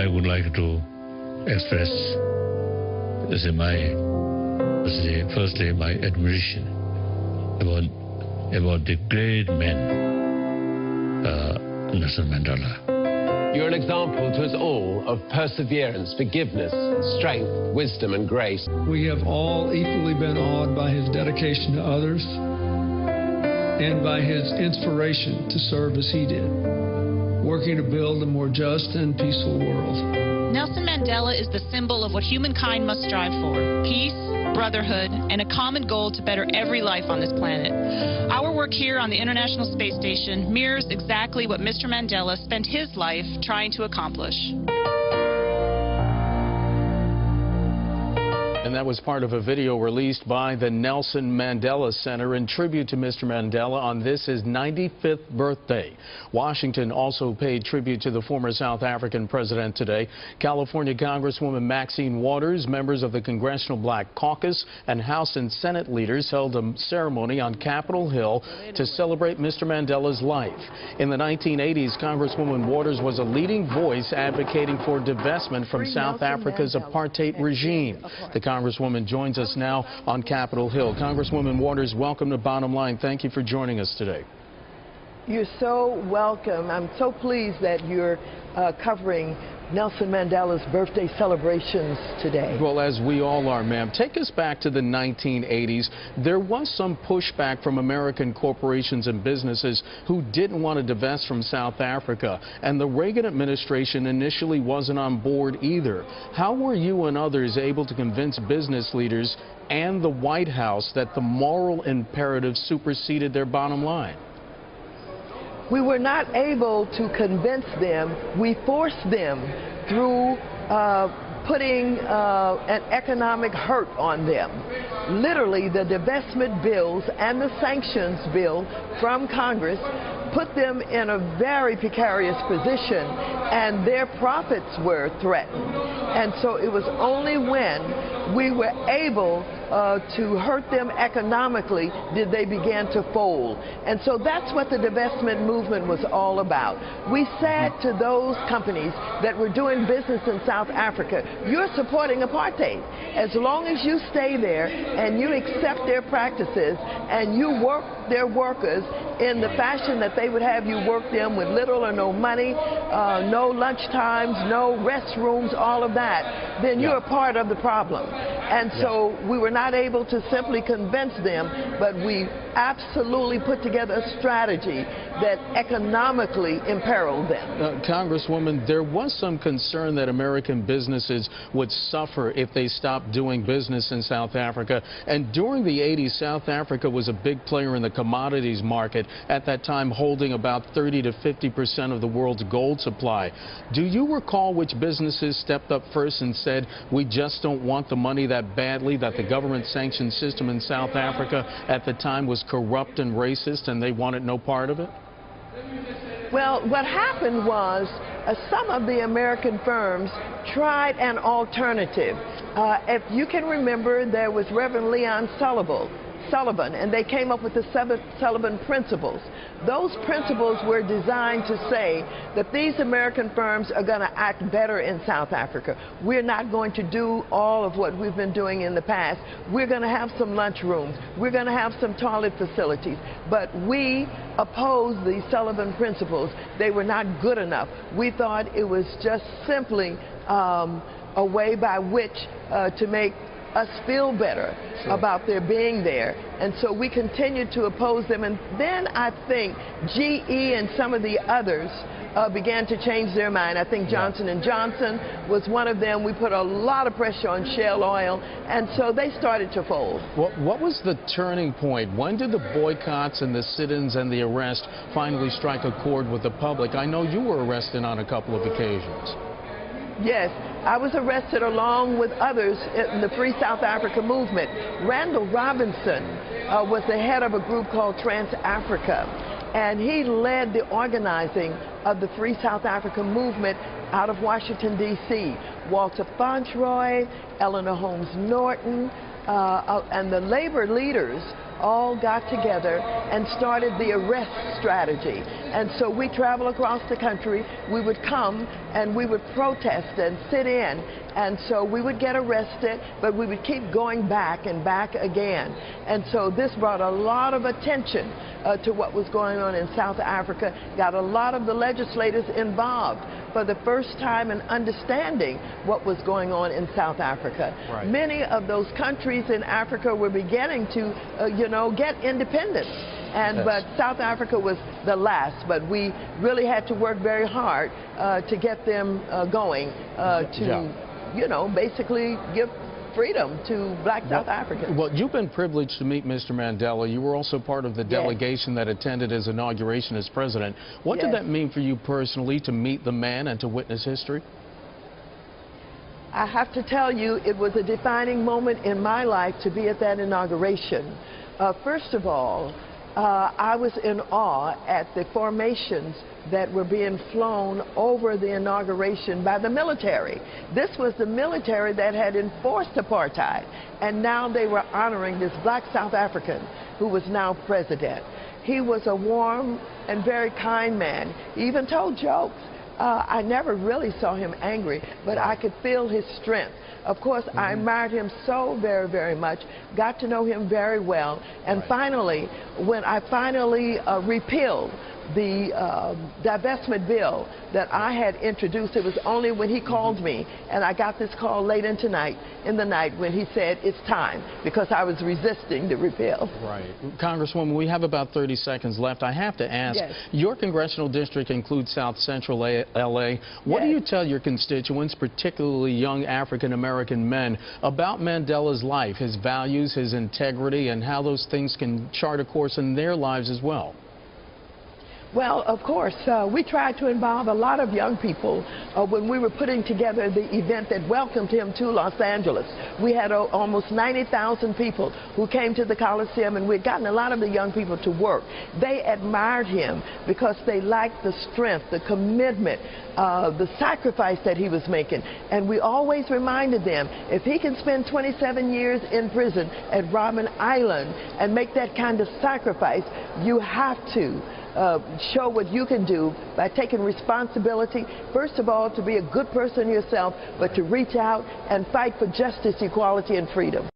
I would like to express firstly my admiration about the great man, Nelson Mandela. You're an example to us all of perseverance, forgiveness, strength, wisdom and grace. We have all equally been awed by his dedication to others and by his inspiration to serve as he did, working to build a more just and peaceful world. Nelson Mandela is the symbol of what humankind must strive for: peace, brotherhood, and a common goal to better every life on this planet. Our work here on the International Space Station mirrors exactly what Mr. Mandela spent his life trying to accomplish. And that was part of a video released by the Nelson Mandela Center in tribute to Mr. Mandela on his 95th birthday. Washington also paid tribute to the former South African president today. California Congresswoman Maxine Waters, members of the Congressional Black Caucus, and House and Senate leaders held a ceremony on Capitol Hill to celebrate Mr. Mandela's life. In the 1980s, Congresswoman Waters was a leading voice advocating for divestment from South Africa's apartheid regime. The Congresswoman joins us now on Capitol Hill. Congresswoman Waters, welcome to Bottom Line. Thank you for joining us today. You're so welcome. I'm so pleased that you're covering Nelson Mandela's birthday celebrations today. Well, as we all are, ma'am. Take us back to the 1980s. There was some pushback from American corporations and businesses who didn't want to divest from South Africa, and the Reagan administration initially wasn't on board either. How were you and others able to convince business leaders and the White House that the moral imperative superseded their bottom line? We were not able to convince them. We forced them through putting an economic hurt on them. Literally, the divestment bills and the sanctions bill from Congress put them in a very precarious position, and their profits were threatened. And so it was only when we were able to hurt them economically did they begin to fold. And so that's what the divestment movement was all about. We said to those companies that were doing business in South Africa, you're supporting apartheid. As long as you stay there and you accept their practices and you work their workers in the fashion that they would have you work them, with little or no money, no lunch times, no restrooms, all of that, then you're a part of the problem. And so we were not able to simply convince them, but we absolutely put together a strategy that economically imperiled them. Congresswoman, there was some concern that American businesses would suffer if they stopped doing business in South Africa. And during the 80s, South Africa was a big player in the commodities market, at that time holding about 30 to 50% of the world's gold supply. Do you recall which businesses stepped up first and said, we just don't want the money that badly, that the government sanctioned system in South Africa at the time was corrupt and racist and they wanted no part of it? Well, what happened was some of the American firms tried an alternative. If you can remember, there was Reverend Leon Sullivan, and they came up with the 7 Sullivan Principles. Those principles were designed to say that these American firms are going to act better in South Africa. We're not going to do all of what we've been doing in the past. We're going to have some lunch rooms. We're going to have some toilet facilities. But we opposed the Sullivan Principles. They were not good enough. We thought it was just simply a way by which to make us feel better about their being there. And so we continued to oppose them. And then I think GE and some of the others began to change their mind. I think Johnson & Johnson was one of them. We put a lot of pressure on Shell Oil, and so they started to fold. What was the turning point? When did the boycotts and the sit-ins and the arrest finally strike a chord with the public? I know you were arrested on a couple of occasions. Yes, I was arrested along with others in the Free South Africa movement. Randall Robinson was the head of a group called Trans-Africa, and he led the organizing of the Free South Africa movement out of Washington, D.C. Walter Fauntroy, Eleanor Holmes Norton, and the labor leaders all got together and started the arrest strategy. And so we travel across the country. We would come and we would protest and sit in. And so we would get arrested, but we would keep going back and back again. And so this brought a lot of attention to what was going on in South Africa, got a lot of the legislators involved for the first time in understanding what was going on in South Africa. Right. Many of those countries in Africa were beginning to, get independence. And, Yes. But South Africa was the last, but we really had to work very hard to get them going basically give freedom to black South Africans. Well, you've been privileged to meet Mr. Mandela. You were also part of the delegation that attended his inauguration as president. What did that mean for you personally, to meet the man and to witness history? I have to tell you, it was a defining moment in my life to be at that inauguration. First of all, I was in awe at the formations that were being flown over the inauguration by the military. This was the military that had enforced apartheid, and now they were honoring this black South African who was now president. He was a warm and very kind man. He even told jokes. I never really saw him angry, but I could feel his strength. Of course, I admired him so very, very much, got to know him very well, and finally, when I finally repealed the divestment bill that I had introduced, it was only when he called me, and I got this call late in the night when he said it's time, because I was resisting the repeal. Right. Congresswoman, we have about 30 seconds left. I have to ask, your congressional district includes South Central LA. What do you tell your constituents, particularly young African-American men, about Mandela's life, his values, his integrity, and how those things can chart a course in their lives as well? Well, of course, we tried to involve a lot of young people when we were putting together the event that welcomed him to Los Angeles. We had almost 90,000 people who came to the Coliseum, and we'd gotten a lot of the young people to work. They admired him because they liked the strength, the commitment, the sacrifice that he was making. And we always reminded them, if he can spend 27 years in prison at Robben Island and make that kind of sacrifice, you have to show what you can do by taking responsibility, first of all, to be a good person yourself, but to reach out and fight for justice, equality, and freedom.